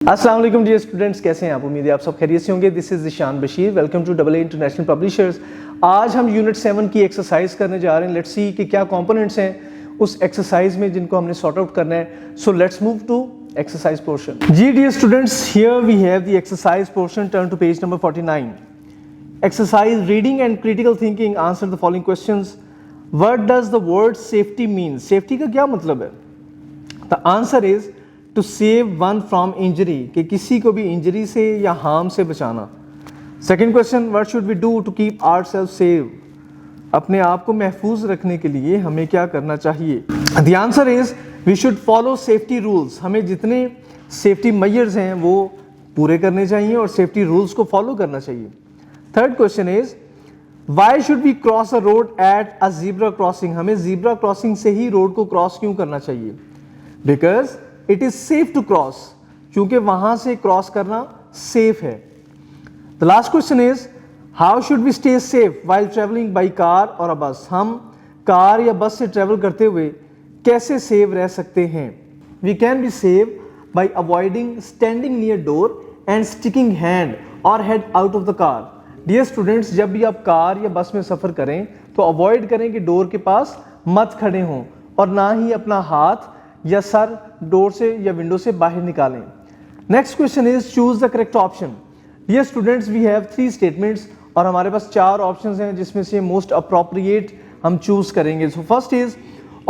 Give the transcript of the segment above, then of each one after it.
अस्सलाम वालेकुम dear students, कैसे हैं आप? उम्मीद है आप सब खैरियत से होंगे। This is Ishan Bashir, welcome to AA international publishers. आज हम यूनिट 7 की एक्सरसाइज करने जा रहे हैं। लेट्स सी कि क्या कंपोनेंट्स हैं उस एक्सरसाइज में जिनको हमने सॉर्ट आउट करना है। So let's move to exercise portion. जी dear students, here we have the exercise portion. Turn to page number 49। Exercise reading and critical thinking. Answer the following questions. What does the word safety mean? Safety का क्या मतलब है? The answer is to save one from injury, कि किसी को भी injury से या हार्म से बचाना। Second question, what should we do to keep ourself safe? अपने आप को महफूज रखने के लिए हमें क्या करना चाहिए? The answer is we should follow safety rules. हमें जितने सेफ्टी मेजर्स हैं वो पूरे करने चाहिए और सेफ्टी रूल्स को फॉलो करना चाहिए। Third question is why should we cross a road at a zebra crossing? हमें ज़ीब्रा क्रॉसिंग से ही रोड को क्रॉस क्यों करना चाहिए? Because it is safe to cross, क्योंकि वहां से क्रॉस करना सेफ है। The last question is how should we stay safe while travelling by car or a बस? हम कार या बस से ट्रेवल करते हुए कैसे सेफ रह सकते हैं? We can be safe by avoiding standing near door and sticking hand और head out of the car. Dear students, जब भी आप कार या बस में सफर करें तो अवॉइड करें कि डोर के पास मत खड़े हों और ना ही अपना हाथ या सर डोर से या विंडो से बाहर निकालें। Next question is choose the correct option. Dear students, we have 3 statements और हमारे पास 4 ऑप्शंस हैं जिसमें से मोस्ट अप्रोप्रिएट हम चूज करेंगे। So first is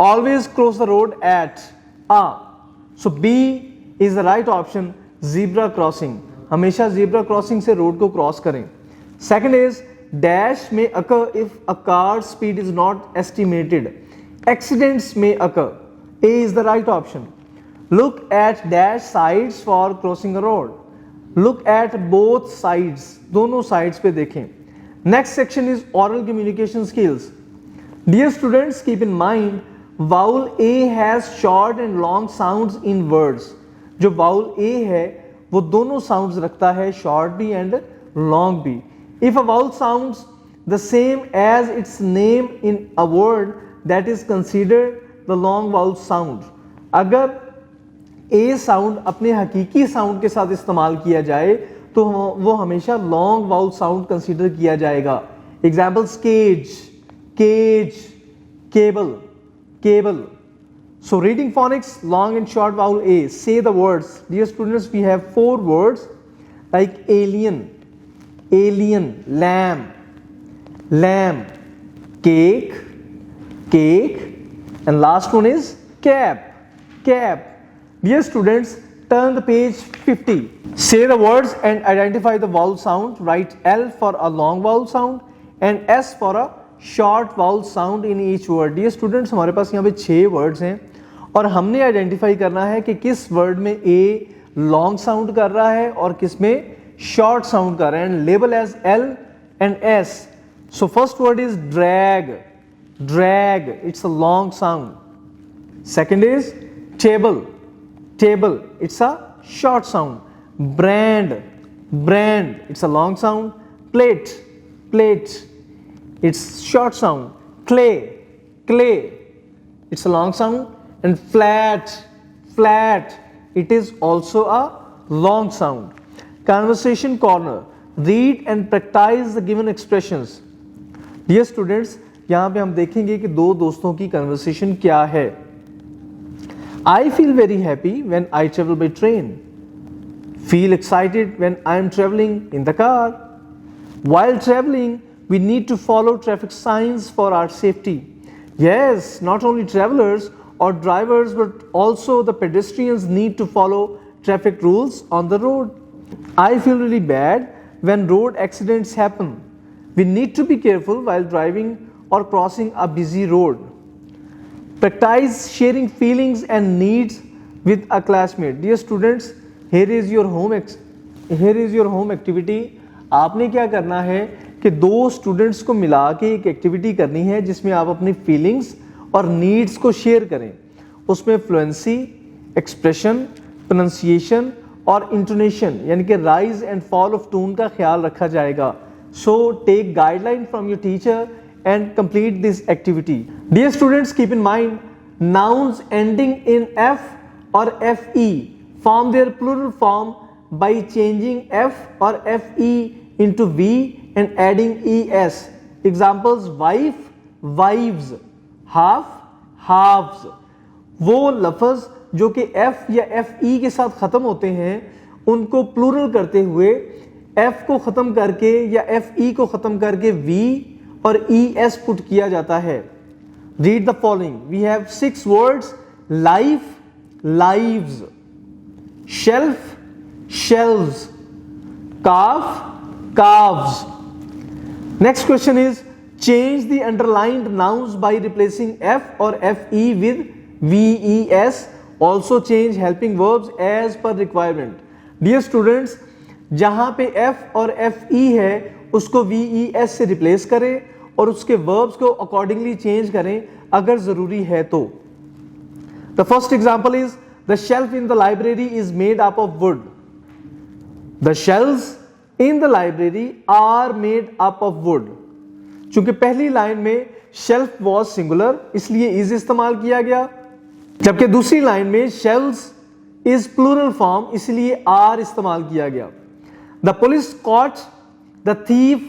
always cross the road at a. So B is the right option, zebra crossing. हमेशा zebra crossing से road को क्रॉस करें। सेकंड इज डैश में occur if a car speed is not estimated. Accidents में occur. A is the right option. Look at dash sides for crossing a road. Look at both sides. दोनों sides पे देखें. Next section is oral communication skills. Dear students, keep in mind vowel A has short and long sounds in words. जो vowel A है वो दोनों sounds रखता है, short भी and long भी. If a vowel sounds the same as its name in a word, that is considered the long vowel sound. अगर ए sound अपने हकीकी साउंड के साथ इस्तेमाल किया जाए तो वो हमेशा लॉन्ग वाउल साउंड कंसीडर किया जाएगा। Examples cage, cage, cable, cable. So reading phonics, long and short vowel A. Say the words. Dear students, we have 4 words like alien, alien, lamb, lamb, cake, cake, and last one is cap, cap. Dear students, turn the page 50. Say the words and identify the vowel sound. Write L for a long vowel sound and S for a short vowel sound in each word. Dear students, हमारे पास यहाँ पे 6 words हैं और हमने identify करना है कि किस वर्ड में A लॉन्ग साउंड कर रहा है और किस में शॉर्ट साउंड कर रहा है, and label as L and S. So first word is drag. Drag, it's a long sound. Second is table, table, it's a short sound. Brand, brand, it's a long sound. Plate, plate, it's short sound. Clay, clay, it's a long sound. And flat, flat, it is also a long sound. Conversation corner, read and practice the given expressions. Dear students, यहाँ पे हम देखेंगे कि 2 दोस्तों की conversation क्या है। I feel very happy when I travel by train. Feel excited when I am traveling in the car. While traveling, we need to follow traffic signs for our safety. Yes, not only travelers or drivers, but also the pedestrians need to follow traffic rules on the road. I feel really bad when road accidents happen. We need to be careful while driving or crossing a busy road. Practice sharing feelings and needs with a classmate. Dear students, here is your home activity. आपने क्या करना है कि 2 students को मिला के एक activity करनी है जिसमें आप अपनी फीलिंग्स और नीड्स को शेयर करें। उसमें फ्लुएंसी, एक्सप्रेशन, प्रोनाउंसिएशन और इंटोनेशन यानी कि rise and fall of tone का ख्याल रखा जाएगा। So take guideline from your teacher and complete this activity. Dear students, keep in mind nouns ending in F or FE form their plural form by changing F or FE into V and adding ES. Examples: wife, wives, half, halves. वो लफ्ज जो कि F या FE के साथ खत्म होते हैं उनको प्लूरल करते हुए F को खत्म करके या FE को खत्म करके V और ES पुट किया जाता है. Read the following. We have 6 words: life, lives, shelf, shelves, calf, calves. Next question is, change the underlined nouns by replacing F or FE with VES. Also change helping verbs as per requirement. Dear students, जहां पे F और FE है उसको VES से replace करें और उसके verbs को accordingly change करें अगर जरूरी है तो. The first example is, the shelf in the library is made up of wood. The shelves in the library are made up of wood. चूंकि पहली लाइन में shelf was singular इसलिए is इस्तेमाल किया गया, जबकि दूसरी लाइन में shelves is plural form इसलिए are इस्तेमाल किया गया. The police caught the thief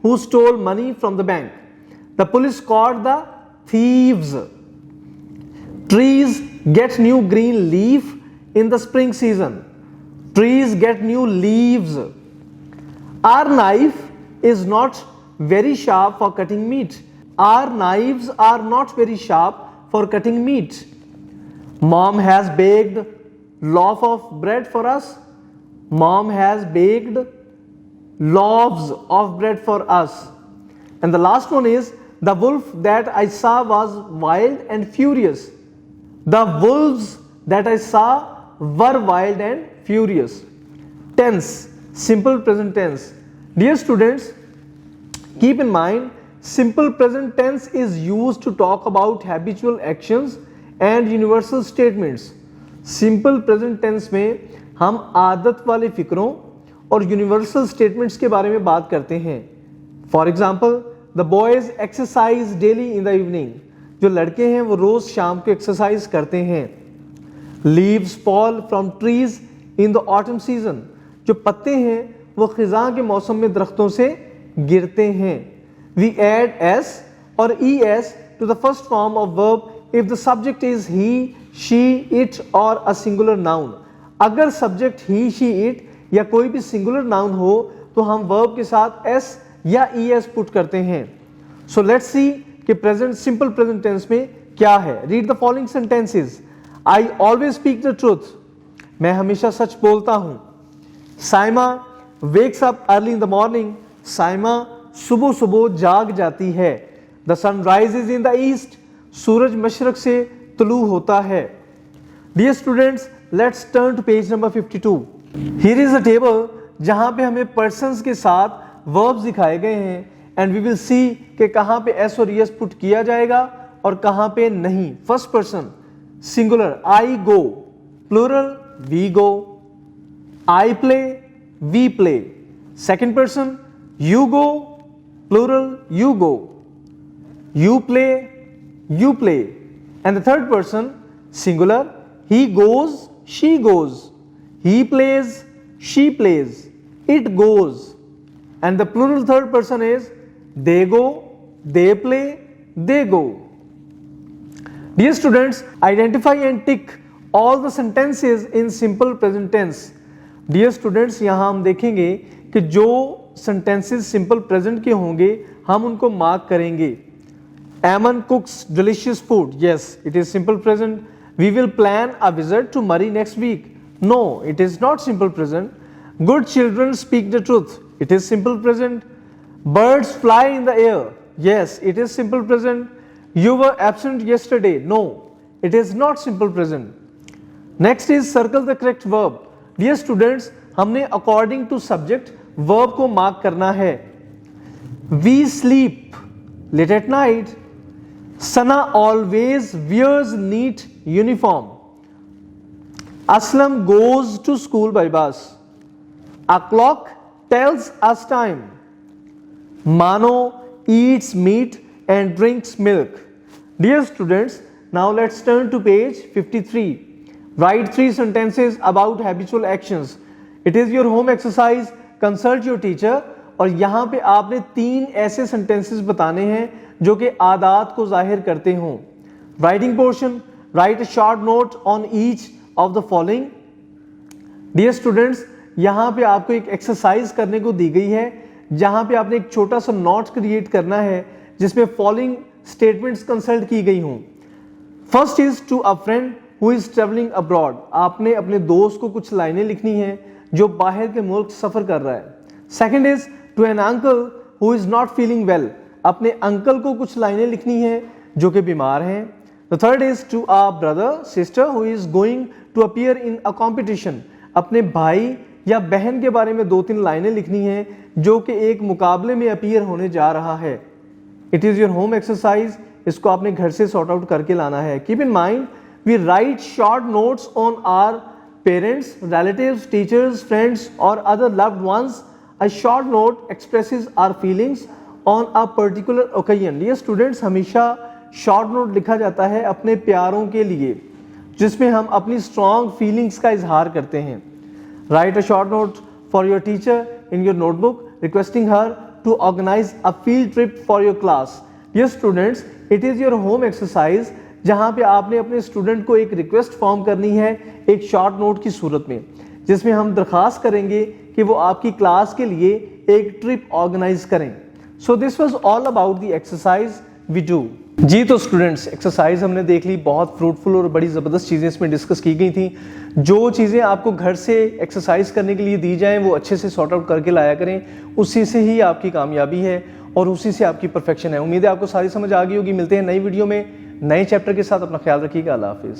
who stole money from the bank. The police caught the thieves. Trees get new green leaf in the spring season. Trees get new leaves. Our knife is not very sharp for cutting meat. Our knives are not very sharp for cutting meat. Mom has baked loaf of bread for us. Mom has baked loaves of bread for us. And the last one is, the wolf that I saw was wild and furious. The wolves that I saw were wild and furious. Tense, simple present tense. Dear students, keep in mind, simple present tense is used to talk about habitual actions and universal statements. Simple present tense में हम आदत वाले फिक्रों और universal statements के बारे में बात करते हैं. For example, the boys exercise daily in the evening. जो लड़के हैं वो रोज शाम को एक्सरसाइज करते हैं. Leaves fall from trees in the autumn season. जो पत्ते हैं वो खिज़ां के मौसम में दरख्तों से गिरते हैं. We add S or ES to the first form of verb if the subject is he, she, it or a singular noun. अगर सब्जेक्ट ही, शी, इट या कोई भी सिंगुलर नाउन हो तो हम वर्ब के साथ S या ES पुट करते हैं. सो लेट्स सी कि प्रेजेंट सिंपल प्रेजेंट टेंस में क्या है. Read the following sentences. I always speak the truth. मैं हमेशा सच बोलता हूं. Saima wakes up early in the morning. Saima सुबह सुबह जाग जाती है. The sun rises in the east. सूरज मशरक से तुलू होता है. Dear students, let's turn to page number 52. Here is a table जहां पे हमें पर्सन्स के साथ वर्ब्स दिखाए गए हैं एंड वी विल सी कि कहां पे S और ES पुट किया जाएगा और कहां पे नहीं. First person singular, I go. Plural, we go. I play, we play. Second person you go. Plural, you go. You play, you play. And the third person, singular, he goes, she goes. He plays, she plays. It goes. And the plural third person is they go, they play, they go. Dear students, identify and tick all the sentences in simple present tense. Dear students, यहाँ हम देखेंगे कि जो sentences simple present के होंगे हम उनको mark करेंगे. Aman cooks delicious food. Yes, it is simple present. We will plan a visit to Murray next week. No, it is not simple present. Good children speak the truth. It is simple present. Birds fly in the air. Yes, it is simple present. You were absent yesterday. No, it is not simple present. Next is circle the correct verb. Dear students, हमने according to subject verb को mark करना है. We sleep late at night. Sana always wears neat uniform. Aslam goes to school by bus. A clock tells us time. Mano eats meat and drinks milk. Dear students, now let's turn to page 53. Write 3 sentences about habitual actions. It is your home exercise, consult your teacher. और यहाँ पे आपने 3 ऐसे sentences बताने हैं जो कि आदात को जाहिर करते हों। Writing portion, write a short note on each of the following. Dear students, यहाँ पे आपको एक एक्सरसाइज करने को दी गई है जहाँ पे आपने एक छोटा सा नोट क्रिएट करना है जिसमें फॉलोइंग स्टेटमेंट्स कंसल्ट की गई हों। First is to a friend who is travelling abroad. आपने अपने दोस्त को कुछ लाइनें लिखनी हैं जो बाहर के मुल्क सफर कर रहा है। Second is to an uncle who is not feeling well. अपने अंकल को कुछ लाइनें लिखनी हैं जो कि बीमार हैं। The third is to a brother sister who is going to appear in a competition. अपने भाई या बहन के बारे में 2-3 लाइनें लिखनी हैं जो कि एक मुकाबले में अपीयर होने जा रहा है। It is your home exercise, इसको आपने घर से सॉर्ट आउट करके लाना है। Keep in mind we write short notes on our parents, relatives, teachers, friends और other loved ones. A short note expresses our feelings on a particular occasion. ये students, हमेशा शॉर्ट नोट लिखा जाता है अपने प्यारों के लिए जिसमें हम अपनी स्ट्रॉन्ग फीलिंग्स का इजहार करते हैं। Right a short note for your teacher in your notebook requesting her to organize a field trip for your class. Yes students, it is your home exercise जहाँ पे आपने अपने स्टूडेंट को एक रिक्वेस्ट फॉर्म करनी है एक शॉर्ट नोट की सूरत में, जिसमें हम दरख्वास्त करेंगे कि वो आपकी क्लास के लिए एक ट्रिप ऑर्गेनाइज करें। So this was all about the exercise we do. जी तो स्टूडेंट्स, एक्सरसाइज हमने देख ली, बहुत फ्रूटफुल और बड़ी ज़बरदस्त चीज़ें इसमें डिस्कस की गई थी। जो चीज़ें आपको घर से एक्सरसाइज करने के लिए दी जाएं वो अच्छे से सॉर्ट आउट करके लाया करें, उसी से ही आपकी कामयाबी है और उसी से आपकी परफेक्शन है। उम्मीद है आपको सारी समझ आ गई होगी। मिलते हैं नई वीडियो में नए चैप्टर के साथ। अपना ख्याल रखिएगा। अल्लाह हाफिज़।